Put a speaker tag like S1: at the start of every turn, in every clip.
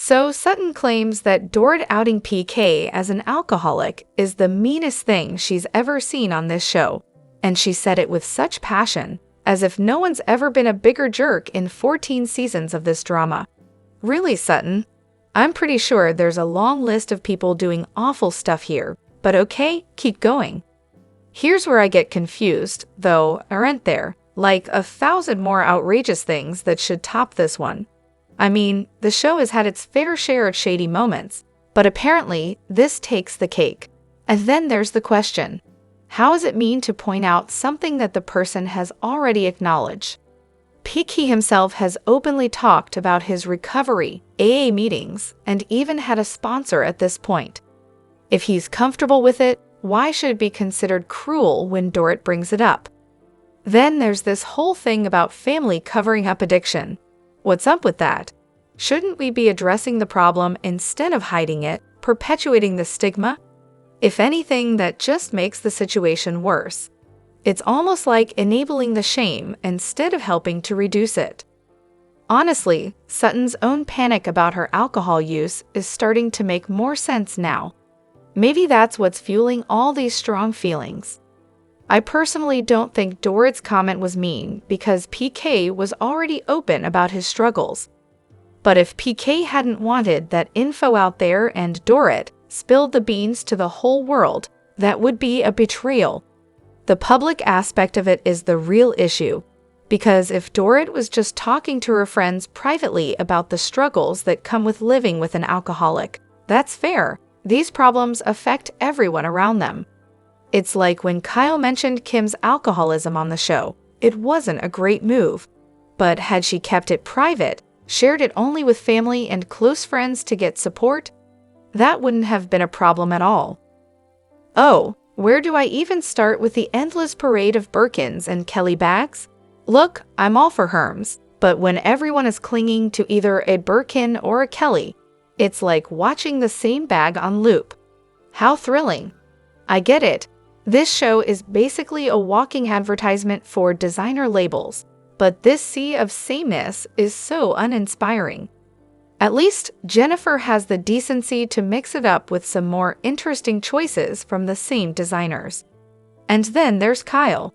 S1: So Sutton claims that Dorit outing PK as an alcoholic is the meanest thing she's ever seen on this show, and she said it with such passion, as if no one's ever been a bigger jerk in 14 seasons of this drama. Really, Sutton? I'm pretty sure there's a long list of people doing awful stuff here, but okay, keep going. Here's where I get confused, though, aren't there? Like 1,000 more outrageous things that should top this one. I mean, the show has had its fair share of shady moments, but apparently this takes the cake. And then there's the question. How does it mean to point out something that the person has already acknowledged? PK himself has openly talked about his recovery, AA meetings, and even had a sponsor at this point. If he's comfortable with it, why should it be considered cruel when Dorit brings it up? Then there's this whole thing about family covering up addiction. What's up with that? Shouldn't we be addressing the problem instead of hiding it, perpetuating the stigma? If anything, that just makes the situation worse. It's almost like enabling the shame instead of helping to reduce it. Honestly, Sutton's own panic about her alcohol use is starting to make more sense now. Maybe that's what's fueling all these strong feelings. I personally don't think Dorit's comment was mean because PK was already open about his struggles. But if PK hadn't wanted that info out there and Dorit spilled the beans to the whole world, that would be a betrayal. The public aspect of it is the real issue, because if Dorit was just talking to her friends privately about the struggles that come with living with an alcoholic, that's fair. These problems affect everyone around them. It's like when Kyle mentioned Kim's alcoholism on the show. It wasn't a great move. But had she kept it private, shared it only with family and close friends to get support, that wouldn't have been a problem at all. Oh, where do I even start with the endless parade of Birkins and Kelly bags? Look, I'm all for Herms, but when everyone is clinging to either a Birkin or a Kelly, it's like watching the same bag on loop. How thrilling. I get it. This show is basically a walking advertisement for designer labels, but this sea of sameness is so uninspiring. At least Jennifer has the decency to mix it up with some more interesting choices from the same designers. And then there's Kyle.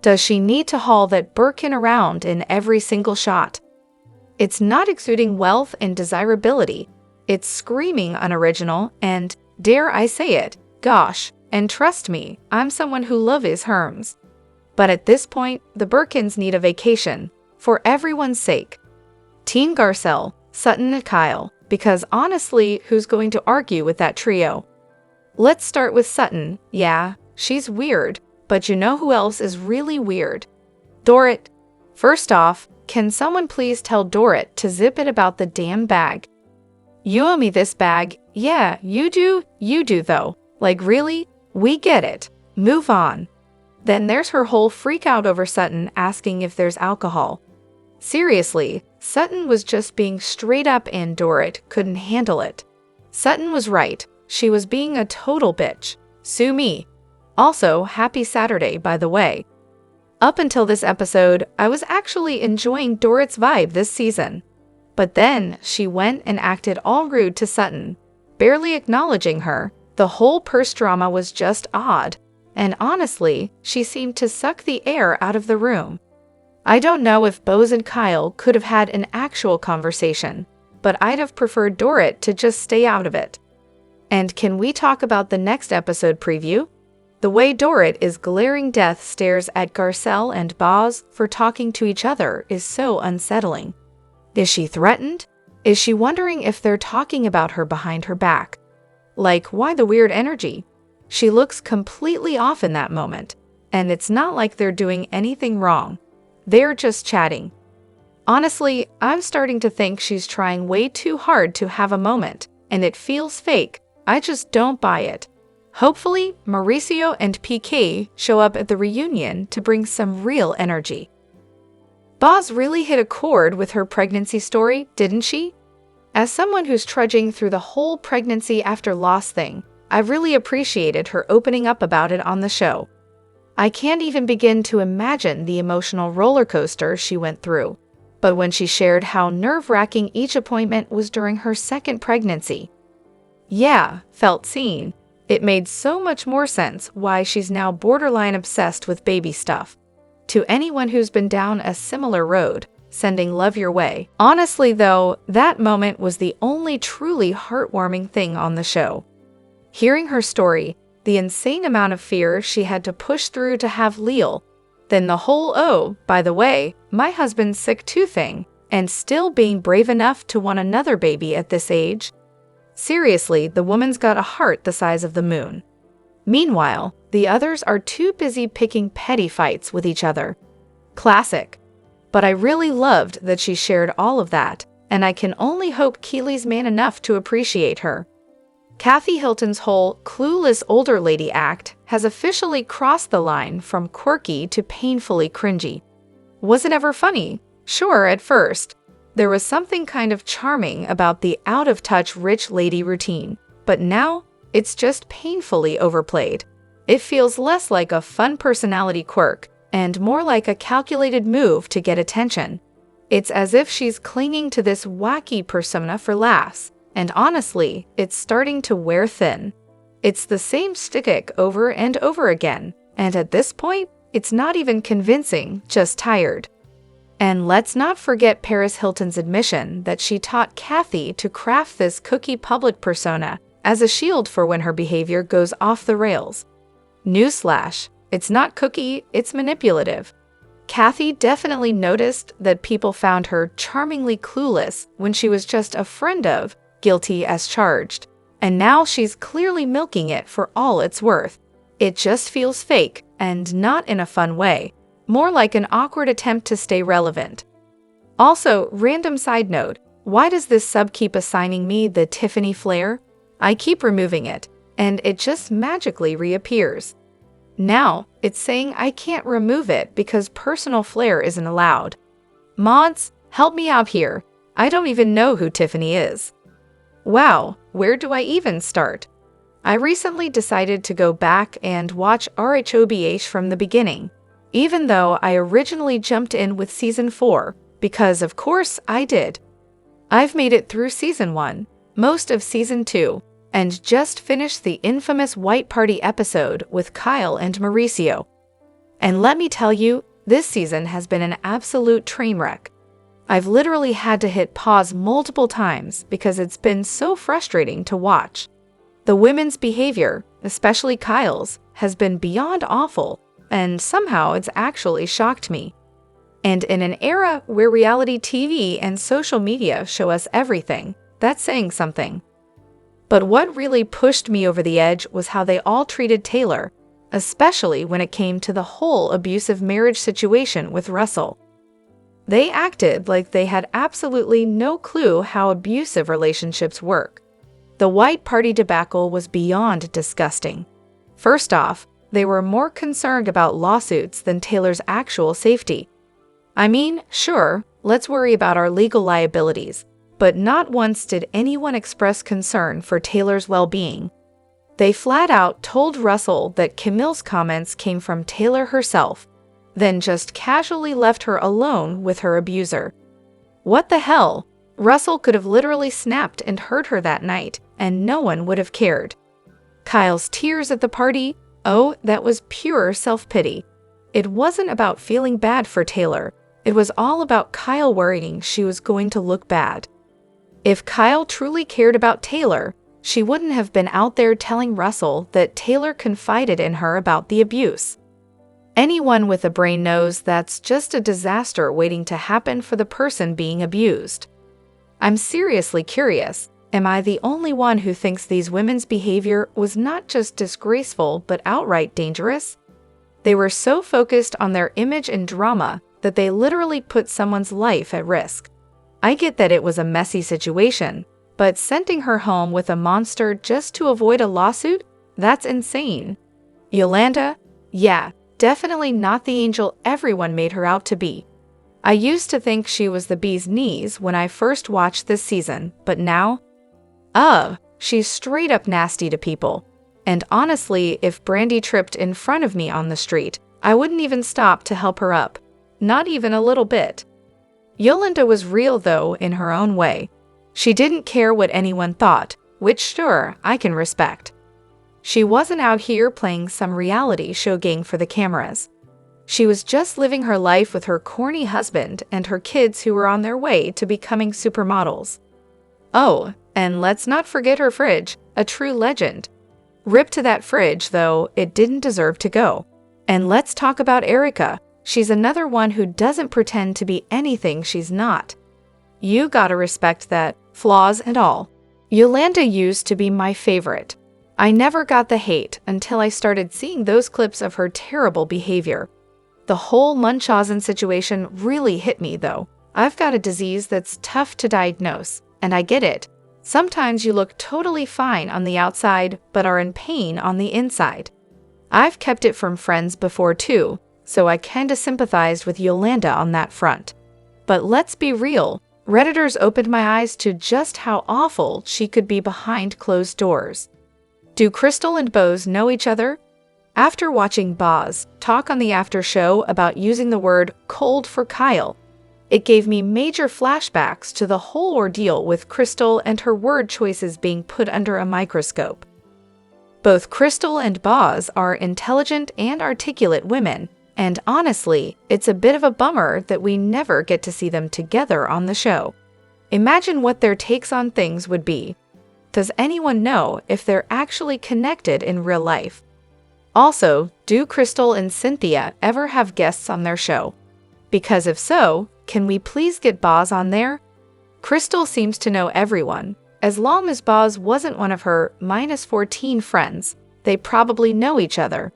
S1: Does she need to haul that Birkin around in every single shot? It's not exuding wealth and desirability. It's screaming unoriginal and, dare I say it, gosh. And trust me, I'm someone who loves Herms. But at this point, the Birkins need a vacation, for everyone's sake. Team Garcelle, Sutton and Kyle, because honestly, who's going to argue with that trio? Let's start with Sutton. Yeah, she's weird, but you know who else is really weird? Dorit. First off, can someone please tell Dorit to zip it about the damn bag? You owe me this bag. Yeah, you do though. Like really? We get it. Move on. Then there's her whole freak out over Sutton asking if there's alcohol. Seriously, Sutton was just being straight up and Dorit couldn't handle it. Sutton was right. She was being a total bitch. Sue me. Also, happy Saturday, by the way. Up until this episode, I was actually enjoying Dorit's vibe this season. But then she went and acted all rude to Sutton, barely acknowledging her. The whole purse drama was just odd, and honestly, she seemed to suck the air out of the room. I don't know if Beauvais and Kyle could have had an actual conversation, but I'd have preferred Dorit to just stay out of it. And can we talk about the next episode preview? The way Dorit is glaring death stares at Garcelle and Beauvais for talking to each other is so unsettling. Is she threatened? Is she wondering if they're talking about her behind her back? Like, why the weird energy? She looks completely off in that moment, and it's not like they're doing anything wrong. They're just chatting. Honestly, I'm starting to think she's trying way too hard to have a moment, and it feels fake. I just don't buy it. Hopefully, Mauricio and PK show up at the reunion to bring some real energy. Beauvais really hit a chord with her pregnancy story, didn't she? As someone who's trudging through the whole pregnancy after loss thing, I've really appreciated her opening up about it on the show. I can't even begin to imagine the emotional roller coaster she went through. but when she shared how nerve-wracking each appointment was during her second pregnancy. Yeah, felt seen. It made so much more sense why she's now borderline obsessed with baby stuff. To anyone who's been down a similar road, sending love your way. Honestly though, that moment was the only truly heartwarming thing on the show. Hearing her story, the insane amount of fear she had to push through to have Leal, then the whole "oh, by the way, my husband's sick too" thing, and still being brave enough to want another baby at this age. Seriously, the woman's got a heart the size of the moon. Meanwhile, the others are too busy picking petty fights with each other. Classic. But I really loved that she shared all of that, and I can only hope Keely's man enough to appreciate her. Kathy Hilton's whole clueless older lady act has officially crossed the line from quirky to painfully cringy. Was it ever funny? Sure, at first. There was something kind of charming about the out-of-touch rich lady routine, but now it's just painfully overplayed. It feels less like a fun personality quirk and more like a calculated move to get attention. It's as if she's clinging to this wacky persona for laughs, and honestly, it's starting to wear thin. It's the same shtick over and over again, and at this point, it's not even convincing, just tired. And let's not forget Paris Hilton's admission that she taught Kathy to craft this cookie public persona as a shield for when her behavior goes off the rails. Newsflash, it's not cookie, it's manipulative. Kathy definitely noticed that people found her charmingly clueless when she was just a friend of, guilty as charged. And now she's clearly milking it for all it's worth. It just feels fake, and not in a fun way. More like an awkward attempt to stay relevant. Also, random side note, why does this sub keep assigning me the Tiffany flair? I keep removing it, and it just magically reappears. Now, it's saying I can't remove it because personal flair isn't allowed. Mods, help me out here. I don't even know who Tiffany is. Wow, where do I even start? I recently decided to go back and watch RHOBH from the beginning, even though I originally jumped in with Season 4, because of course I did. I've made it through Season 1, most of Season 2, and just finished the infamous White Party episode with Kyle and Mauricio. And let me tell you, this season has been an absolute train wreck. I've literally had to hit pause multiple times because it's been so frustrating to watch. The women's behavior, especially Kyle's, has been beyond awful, and somehow it's actually shocked me. And in an era where reality TV and social media show us everything, that's saying something. But what really pushed me over the edge was how they all treated Taylor, especially when it came to the whole abusive marriage situation with Russell. They acted like they had absolutely no clue how abusive relationships work. The White Party debacle was beyond disgusting. First off, they were more concerned about lawsuits than Taylor's actual safety. I mean, sure, let's worry about our legal liabilities, but not once did anyone express concern for Taylor's well-being. They flat out told Russell that Camille's comments came from Taylor herself, then just casually left her alone with her abuser. What the hell? Russell could have literally snapped and hurt her that night, and no one would have cared. Kyle's tears at the party, oh, that was pure self-pity. It wasn't about feeling bad for Taylor. It was all about Kyle worrying she was going to look bad. If Kyle truly cared about Taylor, she wouldn't have been out there telling Russell that Taylor confided in her about the abuse. Anyone with a brain knows that's just a disaster waiting to happen for the person being abused. I'm seriously curious, am I the only one who thinks these women's behavior was not just disgraceful but outright dangerous? They were so focused on their image and drama that they literally put someone's life at risk. I get that it was a messy situation, but sending her home with a monster just to avoid a lawsuit? That's insane. Yolanda? Yeah, definitely not the angel everyone made her out to be. I used to think she was the bee's knees when I first watched this season, but now? She's straight up nasty to people. And honestly, if Brandy tripped in front of me on the street, I wouldn't even stop to help her up. Not even a little bit. Yolanda was real though in her own way. She didn't care what anyone thought, which sure, I can respect. She wasn't out here playing some reality show gang for the cameras. She was just living her life with her corny husband and her kids who were on their way to becoming supermodels. Oh, and let's not forget her fridge, a true legend. Rip to that fridge, though, it didn't deserve to go. And let's talk about Erica. She's another one who doesn't pretend to be anything she's not. You gotta respect that, flaws and all. Yolanda used to be my favorite. I never got the hate until I started seeing those clips of her terrible behavior. The whole Munchausen situation really hit me, though. I've got a disease that's tough to diagnose, and I get it. Sometimes you look totally fine on the outside, but are in pain on the inside. I've kept it from friends before too, so I kinda sympathized with Yolanda on that front. But let's be real, Redditors opened my eyes to just how awful she could be behind closed doors. Do Crystal and Beauvais know each other? After watching Boz talk on the after show about using the word cold for Kyle, it gave me major flashbacks to the whole ordeal with Crystal and her word choices being put under a microscope. Both Crystal and Boz are intelligent and articulate women, and honestly, it's a bit of a bummer that we never get to see them together on the show. Imagine what their takes on things would be. Does anyone know if they're actually connected in real life? Also, do Crystal and Cynthia ever have guests on their show? Because if so, can we please get Boz on there? Crystal seems to know everyone. As long as Boz wasn't one of her -14 friends, they probably know each other.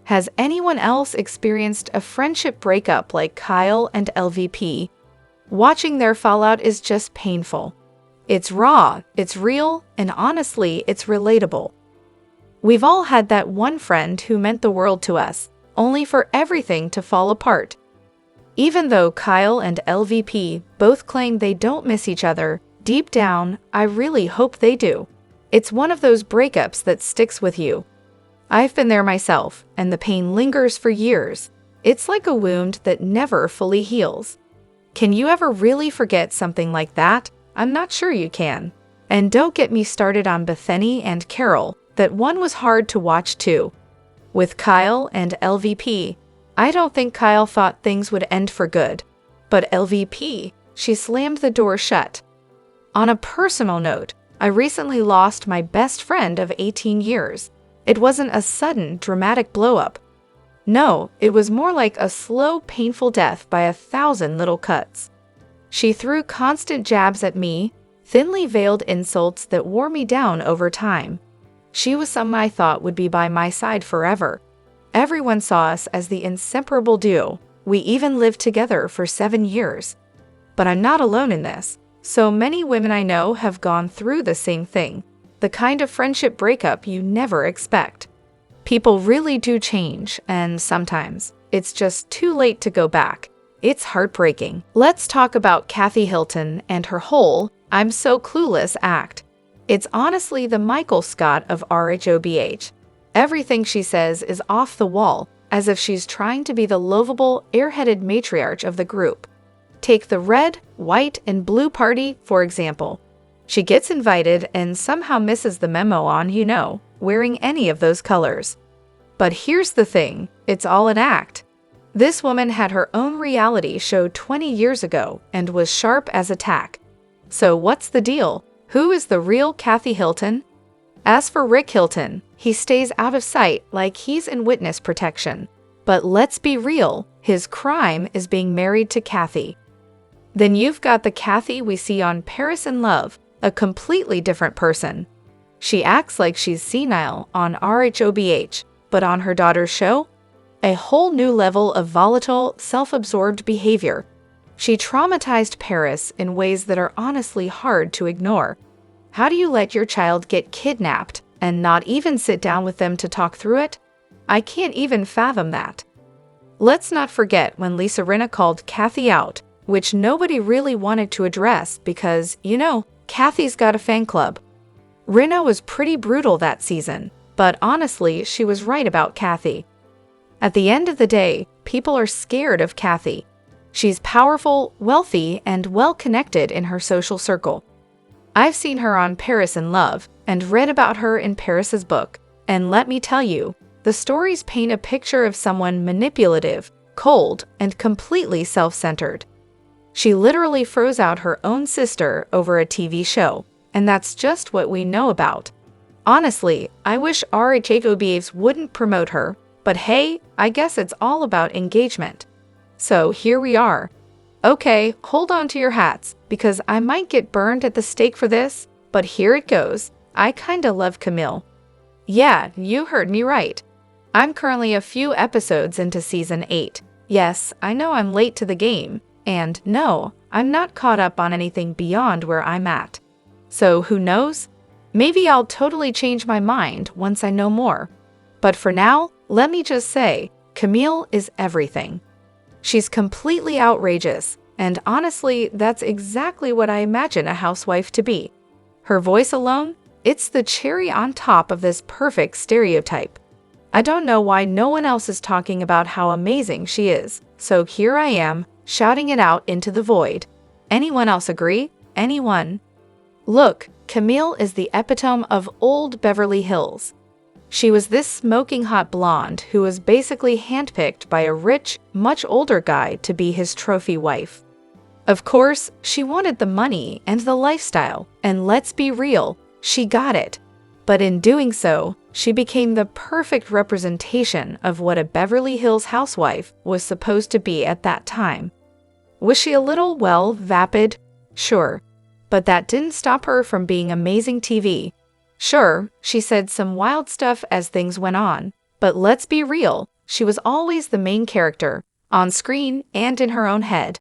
S1: Has anyone else experienced a friendship breakup like Kyle and LVP? Watching their fallout is just painful. It's raw, it's real, and honestly, it's relatable. We've all had that one friend who meant the world to us, only for everything to fall apart. Even though Kyle and LVP both claim they don't miss each other, deep down, I really hope they do. It's one of those breakups that sticks with you. I've been there myself, and the pain lingers for years. It's like a wound that never fully heals. Can you ever really forget something like that? I'm not sure you can. And don't get me started on Bethany and Carol. That one was hard to watch too. With Kyle and LVP, I don't think Kyle thought things would end for good. But LVP, she slammed the door shut. On a personal note, I recently lost my best friend of 18 years. It wasn't a sudden, dramatic blow-up. No, it was more like a slow, painful death by 1,000 little cuts. She threw constant jabs at me, thinly veiled insults that wore me down over time. She was someone I thought would be by my side forever. Everyone saw us as the inseparable duo. We even lived together for 7 years. But I'm not alone in this. So many women I know have gone through the same thing. The kind of friendship breakup you never expect. People really do change, and sometimes it's just too late to go back. It's heartbreaking. Let's talk about Kathy Hilton and her whole "I'm so clueless" act. It's honestly the Michael Scott of RHOBH. Everything she says is off the wall, as if she's trying to be the lovable, airheaded matriarch of the group. Take the red, white, and blue party, for example. She gets invited and somehow misses the memo on, wearing any of those colors. But here's the thing, it's all an act. This woman had her own reality show 20 years ago and was sharp as a tack. So what's the deal? Who is the real Kathy Hilton? As for Rick Hilton, he stays out of sight like he's in witness protection. But let's be real, his crime is being married to Kathy. Then you've got the Kathy we see on Paris in Love, a completely different person. She acts like she's senile on RHOBH, but on her daughter's show, a whole new level of volatile, self-absorbed behavior. She traumatized Paris in ways that are honestly hard to ignore. How do you let your child get kidnapped and not even sit down with them to talk through it? I can't even fathom that. Let's not forget when Lisa Rinna called Kathy out, which nobody really wanted to address because, Kathy's got a fan club. Rinna was pretty brutal that season, but honestly, she was right about Kathy. At the end of the day, people are scared of Kathy. She's powerful, wealthy, and well-connected in her social circle. I've seen her on Paris in Love and read about her in Paris's book, and let me tell you, the stories paint a picture of someone manipulative, cold, and completely self-centered. She literally froze out her own sister over a TV show, and that's just what we know about. Honestly, I wish RHOBH wouldn't promote her, but hey, I guess it's all about engagement. So here we are. Okay, hold on to your hats, because I might get burned at the stake for this, but here it goes. I kinda love Camille. Yeah, you heard me right. I'm currently a few episodes into season 8. Yes, I know I'm late to the game, and no, I'm not caught up on anything beyond where I'm at. So who knows? Maybe I'll totally change my mind once I know more. But for now, let me just say, Camille is everything. She's completely outrageous, and honestly, that's exactly what I imagine a housewife to be. Her voice alone, it's the cherry on top of this perfect stereotype. I don't know why no one else is talking about how amazing she is, so here I am, shouting it out into the void. Anyone else agree? Anyone? Look, Camille is the epitome of old Beverly Hills. She was this smoking hot blonde who was basically handpicked by a rich, much older guy to be his trophy wife. Of course, she wanted the money and the lifestyle, and let's be real, she got it. But in doing so, she became the perfect representation of what a Beverly Hills housewife was supposed to be at that time. Was she a little, well, vapid? Sure. But that didn't stop her from being amazing TV. Sure, she said some wild stuff as things went on, but let's be real, she was always the main character, on screen and in her own head.